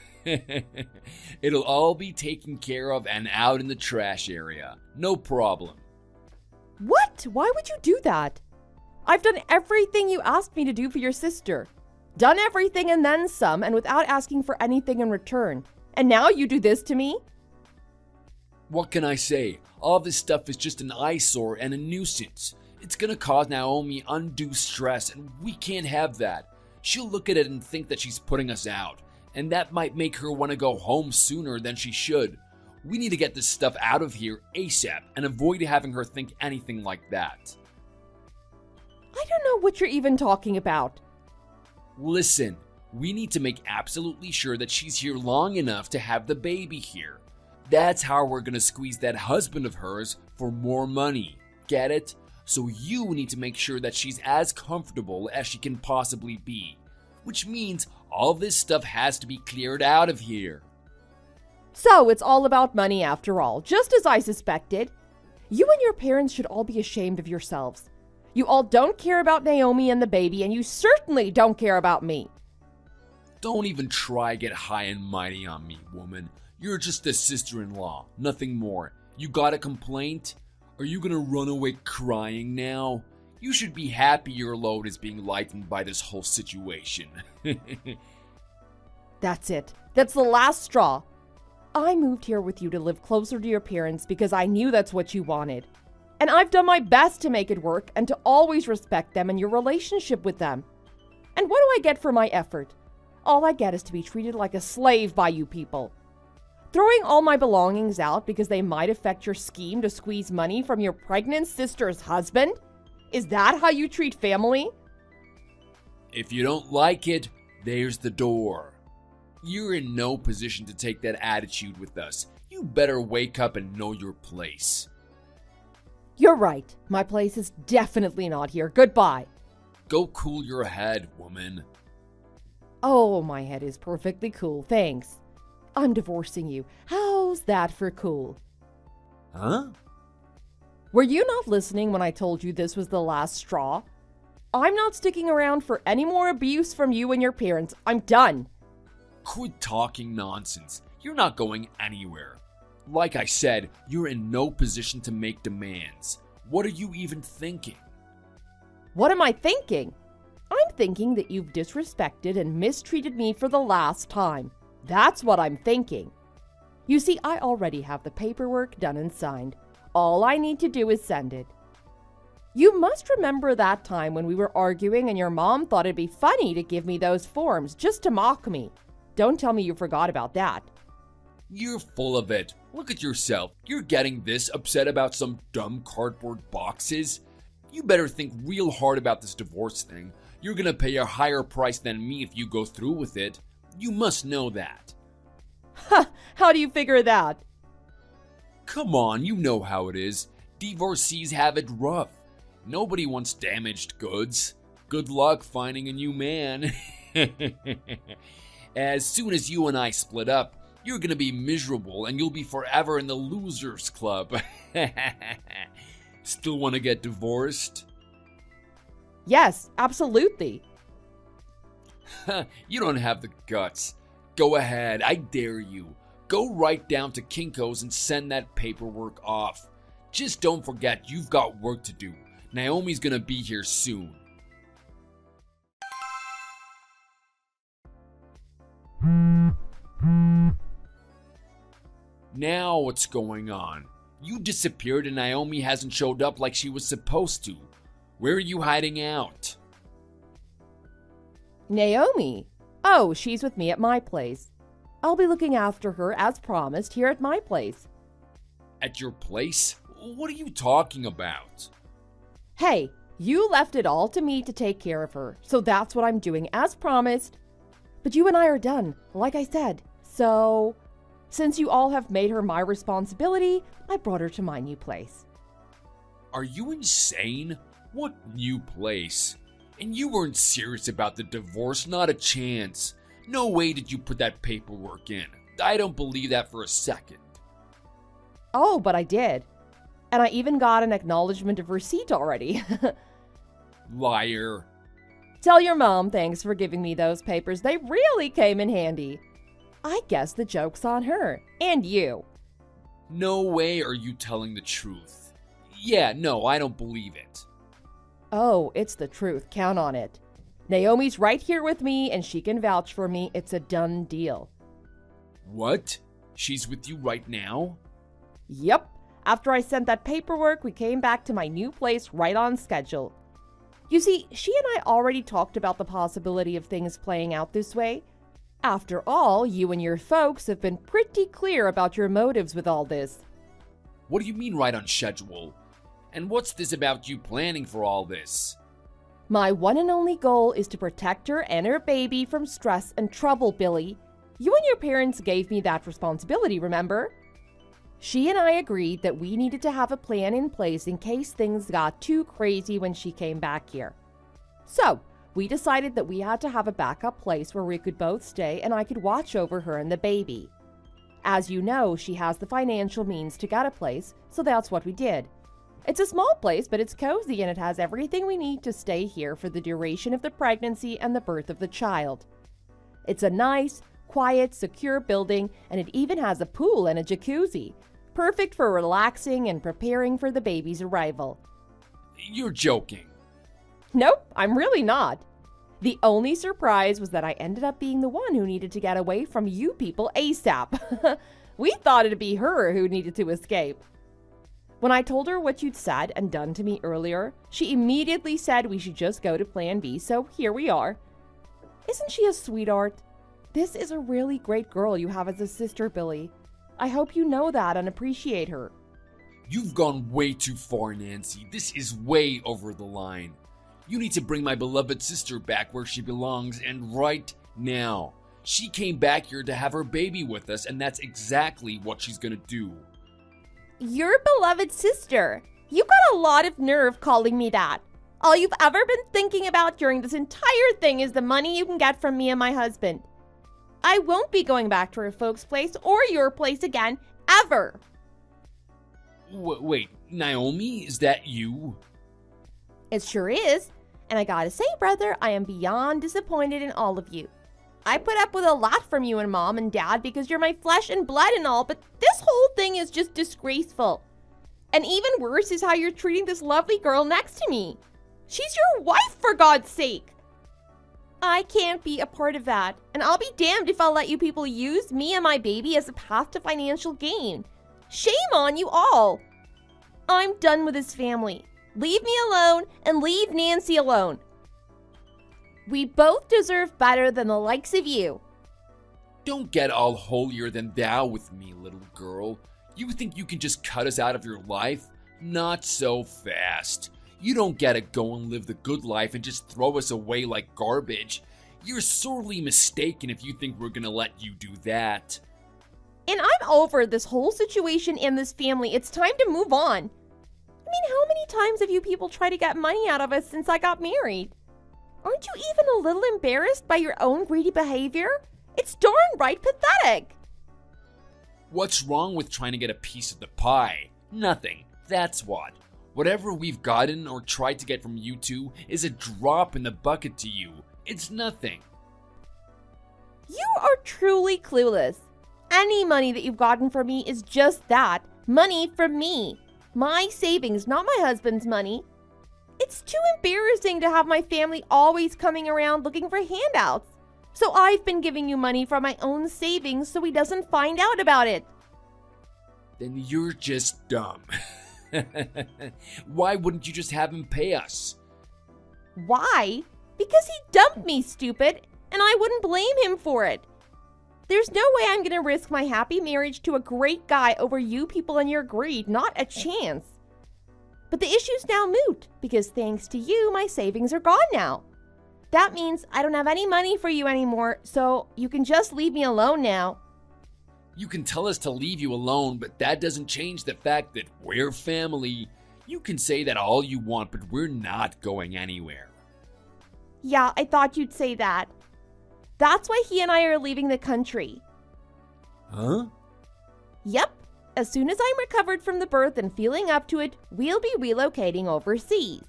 Speaker 3: It'll all be taken care of and out in the trash area. No problem.
Speaker 4: What? Why would you do that? I've done everything you asked me to do for your sister. Done everything and then some, and without asking for anything in return. And now you do this to me?
Speaker 3: What can I say? All this stuff is just an eyesore and a nuisance. It's gonna cause Naomi undue stress, and we can't have that. She'll look at it and think that she's putting us out, and that might make her want to go home sooner than she should. We need to get this stuff out of here ASAP and avoid having her think anything like that.
Speaker 4: I don't know what you're even talking about.
Speaker 3: Listen, we need to make absolutely sure that she's here long enough to have the baby here. That's how we're gonna squeeze that husband of hers for more money. Get it? So you need to make sure that she's as comfortable as she can possibly be. Which means all this stuff has to be cleared out of here.
Speaker 4: So it's all about money after all, just as I suspected. You and your parents should all be ashamed of yourselves. You all don't care about Naomi and the baby, and you certainly don't care about me.
Speaker 3: Don't even try get high and mighty on me, woman. You're just a sister-in-law, nothing more. You got a complaint? Are you gonna run away crying now? You should be happy your load is being lightened by this whole situation.
Speaker 4: That's it. That's the last straw. I moved here with you to live closer to your parents because I knew that's what you wanted. And I've done my best to make it work and to always respect them and your relationship with them. And what do I get for my effort? All I get is to be treated like a slave by you people. Throwing all my belongings out because they might affect your scheme to squeeze money from your pregnant sister's husband? Is that how you treat family?
Speaker 3: If you don't like it, there's the door. You're in no position to take that attitude with us. You better wake up and know your place.
Speaker 4: You're right. My place is definitely not here. Goodbye.
Speaker 3: Go cool your head, woman.
Speaker 4: Oh, my head is perfectly cool, thanks. I'm divorcing you. How's that for cool?
Speaker 3: Huh?
Speaker 4: Were you not listening when I told you this was the last straw? I'm not sticking around for any more abuse from you and your parents. I'm done.
Speaker 3: Quit talking nonsense. You're not going anywhere. Like I said, you're in no position to make demands. What are you even thinking?
Speaker 4: What am I thinking? I'm thinking that you've disrespected and mistreated me for the last time. That's what I'm thinking. You see, I already have the paperwork done and signed. All I need to do is send it. You must remember that time when we were arguing and your mom thought it'd be funny to give me those forms just to mock me. Don't tell me you forgot about that.
Speaker 3: You're full of it. Look at yourself. You're getting this upset about some dumb cardboard boxes? You better think real hard about this divorce thing. You're gonna pay a higher price than me if you go through with it. You must know that.
Speaker 4: Ha! How do you figure that?
Speaker 3: Come on, you know how it is. Divorcees have it rough. Nobody wants damaged goods. Good luck finding a new man. As soon as you and I split up, you're gonna be miserable and you'll be forever in the losers club. Still wanna get divorced?
Speaker 4: Yes, absolutely.
Speaker 3: You don't have the guts. Go ahead, I dare you. Go right down to Kinko's and send that paperwork off. Just don't forget you've got work to do. Naomi's gonna be here soon. Now what's going on? You disappeared and Naomi hasn't showed up like she was supposed to. Where are you hiding out?
Speaker 4: Naomi? Oh, she's with me at my place. I'll be looking after her as promised here at my place.
Speaker 3: At your place? What are you talking about?
Speaker 4: Hey, you left it all to me to take care of her, so that's what I'm doing as promised. But you and I are done, like I said. So, since you all have made her my responsibility, I brought her to my new place.
Speaker 3: Are you insane? What new place? And you weren't serious about the divorce, not a chance. No way did you put that paperwork in. I don't believe that for a second.
Speaker 4: Oh, but I did. And I even got an acknowledgement of receipt already.
Speaker 3: Liar.
Speaker 4: Tell your mom thanks for giving me those papers. They really came in handy. I guess the joke's on her. And you.
Speaker 3: No way are you telling the truth. Yeah, no, I don't believe it.
Speaker 4: Oh, it's the truth. Count on it. Naomi's right here with me and she can vouch for me. It's a done deal.
Speaker 3: What? She's with you right now?
Speaker 4: Yep. After I sent that paperwork, we came back to my new place right on schedule. You see, she and I already talked about the possibility of things playing out this way. After all, you and your folks have been pretty clear about your motives with all this.
Speaker 3: What do you mean right on schedule? And what's this about you planning for all this?
Speaker 4: My one and only goal is to protect her and her baby from stress and trouble, Billy. You and your parents gave me that responsibility, remember? She and I agreed that we needed to have a plan in place in case things got too crazy when she came back here. So, we decided that we had to have a backup place where we could both stay and I could watch over her and the baby. As you know, she has the financial means to get a place, so that's what we did. It's a small place, but it's cozy and it has everything we need to stay here for the duration of the pregnancy and the birth of the child. It's a nice, quiet, secure building, and it even has a pool and a jacuzzi. perfect for relaxing and preparing for the baby's arrival.
Speaker 3: You're joking.
Speaker 4: Nope, I'm really not. The only surprise was that I ended up being the one who needed to get away from you people ASAP. We thought it'd be her who needed to escape. When I told her what you'd said and done to me earlier, she immediately said we should just go to Plan B, so here we are. Isn't she a sweetheart? This is a really great girl you have as a sister, Billy. I hope you know that and appreciate her.
Speaker 3: You've gone way too far, Nancy. This is way over the line. You need to bring my beloved sister back where she belongs, and right now. She came back here to have her baby with us, and that's exactly what she's gonna do.
Speaker 4: Your beloved sister. You got a lot of nerve calling me that. All you've ever been thinking about during this entire thing is the money you can get from me and my husband. I won't be going back to her folks' place or your place again, ever.
Speaker 3: Wait, Naomi, is that you?
Speaker 4: It sure is. And I gotta say, brother, I am beyond disappointed in all of you. I put up with a lot from you and Mom and Dad because you're my flesh and blood and all, but this whole thing is just disgraceful. And even worse is how you're treating this lovely girl next to me. She's your wife, for God's sake. I can't be a part of that, and I'll be damned if I'll let you people use me and my baby as a path to financial gain. Shame on you all. I'm done with this family. Leave me alone and leave Nancy alone. We both deserve better than the likes of you.
Speaker 3: Don't get all holier than thou with me, little girl. You think you can just cut us out of your life? Not so fast. You don't get to go and live the good life and just throw us away like garbage. You're sorely mistaken if you think we're gonna let you do that.
Speaker 4: And I'm over this whole situation and this family. It's time to move on. I mean, how many times have you people tried to get money out of us since I got married? Aren't you even a little embarrassed by your own greedy behavior? It's darn right pathetic.
Speaker 3: What's wrong with trying to get a piece of the pie? Nothing. That's what. Whatever we've gotten or tried to get from you two is a drop in the bucket to you. It's nothing.
Speaker 4: You are truly clueless. Any money that you've gotten from me is just that. Money from me. My savings, not my husband's money. It's too embarrassing to have my family always coming around looking for handouts. So I've been giving you money from my own savings so he doesn't find out about it.
Speaker 3: Then you're just dumb. Why wouldn't you just have him pay us?
Speaker 4: Why? Because he dumped me, stupid, and I wouldn't blame him for it. There's no way I'm gonna risk my happy marriage to a great guy over you people and your greed. Not a chance. But the issue's now moot, because thanks to you, my savings are gone now. That means I don't have any money for you anymore, so you can just leave me alone now.
Speaker 3: You can tell us to leave you alone, but that doesn't change the fact that we're family. You can say that all you want, but we're not going anywhere.
Speaker 4: Yeah, I thought you'd say that. That's why he and I are leaving the country.
Speaker 3: Huh?
Speaker 4: Yep. As soon as I'm recovered from the birth and feeling up to it, we'll be relocating overseas.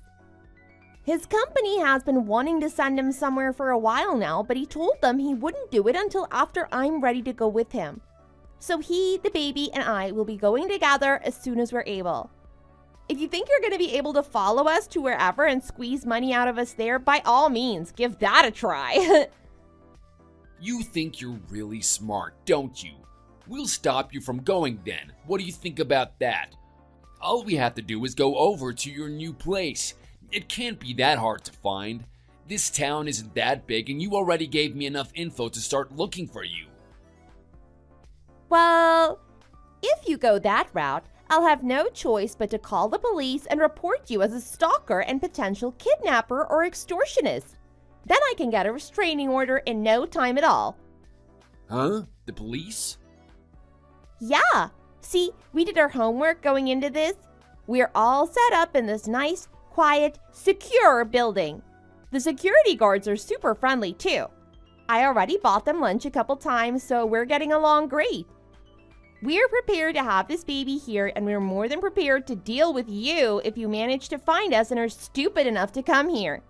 Speaker 4: His company has been wanting to send him somewhere for a while now, but he told them he wouldn't do it until after I'm ready to go with him. So he, the baby, and I will be going together as soon as we're able. If you think you're going to be able to follow us to wherever and squeeze money out of us there, by all means, give that a try.
Speaker 3: You think you're really smart, don't you? We'll stop you from going then. What do you think about that? All we have to do is go over to your new place. It can't be that hard to find. This town isn't that big, and you already gave me enough info to start looking for you.
Speaker 4: Well, if you go that route, I'll have no choice but to call the police and report you as a stalker and potential kidnapper or extortionist. Then I can get a restraining order in no time at all.
Speaker 3: Huh? The police?
Speaker 4: Yeah. See, we did our homework going into this. We're all set up in this nice, quiet, secure building. The security guards are super friendly too. I already bought them lunch a couple times, so we're getting along great. We're prepared to have this baby here, and we're more than prepared to deal with you if you manage to find us and are stupid enough to come here.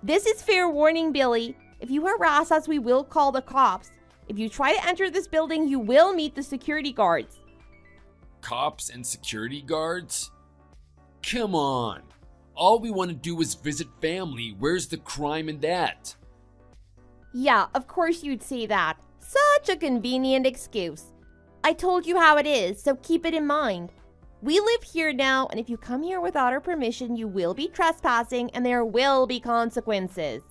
Speaker 4: This is fair warning, Billy. If you harass us, we will call the cops. If you try to enter this building, you will meet the security guards.
Speaker 3: cops and security guards? Come on. All we want to do is visit family. Where's the crime in that?
Speaker 4: Yeah, of course you'd say that. Such a convenient excuse. I told you how it is, so keep it in mind. We live here now, and if you come here without our permission, you will be trespassing, and there will be consequences.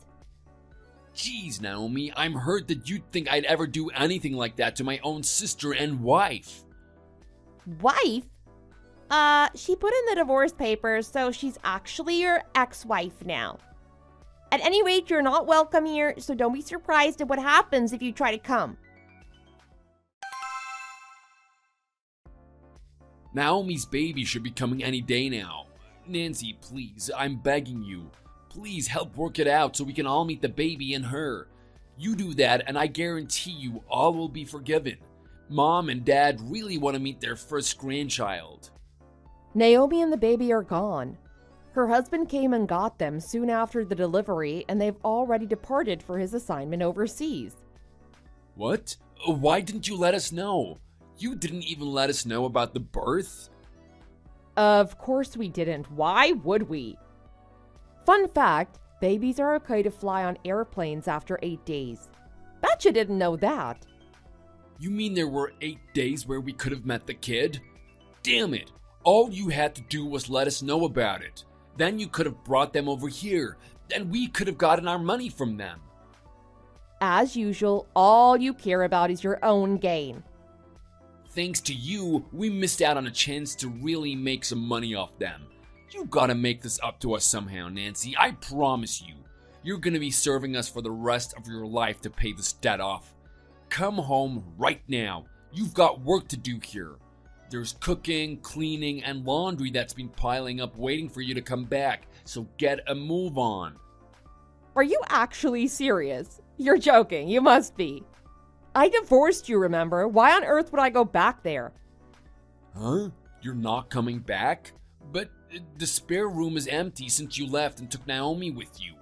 Speaker 3: Jeez, Naomi, I'm hurt that you'd think I'd ever do anything like that to my own sister and wife.
Speaker 4: Wife? She put in the divorce papers, so she's actually your ex-wife now. At any rate, you're not welcome here, so don't be surprised at what happens if you try to come.
Speaker 3: Naomi's baby should be coming any day now. Nancy, please, I'm begging you. Please help work it out so we can all meet the baby and her. You do that and I guarantee you all will be forgiven. Mom and Dad really want to meet their first grandchild.
Speaker 4: Naomi and the baby are gone. Her husband came and got them soon after the delivery, and they've already departed for his assignment overseas.
Speaker 3: What? Why didn't you let us know? You didn't even let us know about the birth?
Speaker 4: Of course we didn't. Why would we? Fun fact, babies are okay to fly on airplanes after 8 days. Bet you didn't know that.
Speaker 3: You mean there were 8 days where we could have met the kid? Damn it! All you had to do was let us know about it. Then you could have brought them over here, and we could have gotten our money from them.
Speaker 4: As usual, all you care about is your own gain.
Speaker 3: Thanks to you, we missed out on a chance to really make some money off them. You gotta make this up to us somehow, Nancy. I promise you. You're gonna be serving us for the rest of your life to pay this debt off. Come home right now. You've got work to do here. There's cooking, cleaning, and laundry that's been piling up waiting for you to come back, so get a move on.
Speaker 4: Are you actually serious? You're joking, you must be. I divorced you, remember? Why on earth would I go back there?
Speaker 3: Huh? You're not coming back? But the spare room is empty since you left and took Naomi with you.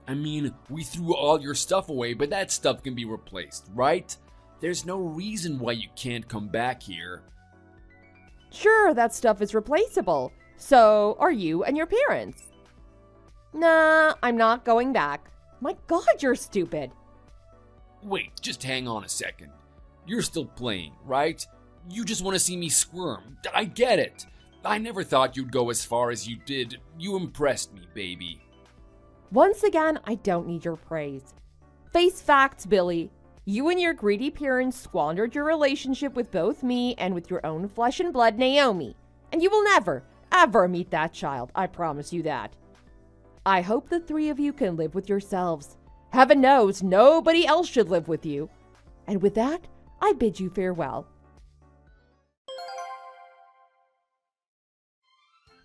Speaker 3: I mean, we threw all your stuff away, but that stuff can be replaced, right? There's no reason why you can't come back here.
Speaker 4: Sure, that stuff is replaceable. So are you and your parents. Nah, I'm not going back. My God, you're stupid.
Speaker 3: Wait, just hang on a second. You're still playing, right? You just want to see me squirm. I get it. I never thought you'd go as far as you did. You impressed me, baby.
Speaker 4: Once again, I don't need your praise. Face facts, Billy. You and your greedy parents squandered your relationship with both me and with your own flesh and blood, Naomi. And you will never, ever meet that child. I promise you that. I hope the three of you can live with yourselves. Heaven knows nobody else should live with you. And with that, I bid you farewell.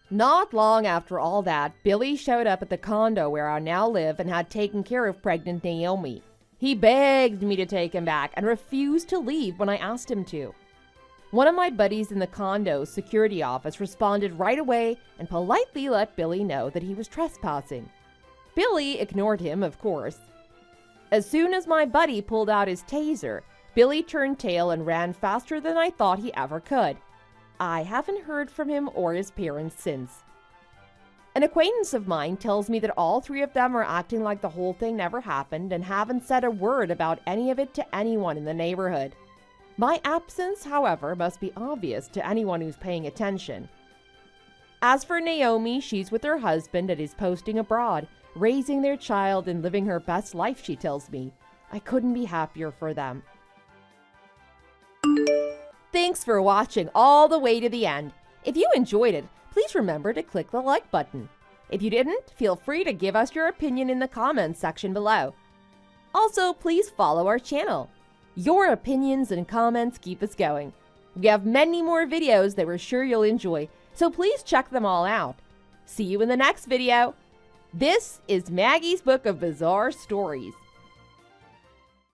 Speaker 4: Not long after all that, Billy showed up at the condo where I now live and had taken care of pregnant Naomi. He begged me to take him back and refused to leave when I asked him to. One of my buddies in the condo's security office responded right away and politely let Billy know that he was trespassing. Billy ignored him, of course. As soon as my buddy pulled out his taser, Billy turned tail and ran faster than I thought he ever could. I haven't heard from him or his parents since. An acquaintance of mine tells me that all three of them are acting like the whole thing never happened and haven't said a word about any of it to anyone in the neighborhood. My absence, however, must be obvious to anyone who's paying attention. As for Naomi, she's with her husband and is posting abroad, raising their child and living her best life, she tells me. I couldn't be happier for them. Thanks for watching all the way to the end. If you enjoyed it, please remember to click the like button. If you didn't, feel free to give us your opinion in the comments section below. Also, please follow our channel. Your opinions and comments keep us going. We have many more videos that we're sure you'll enjoy, so please check them all out. See you in the next video. This is Maggie's Book of Bizarre Stories.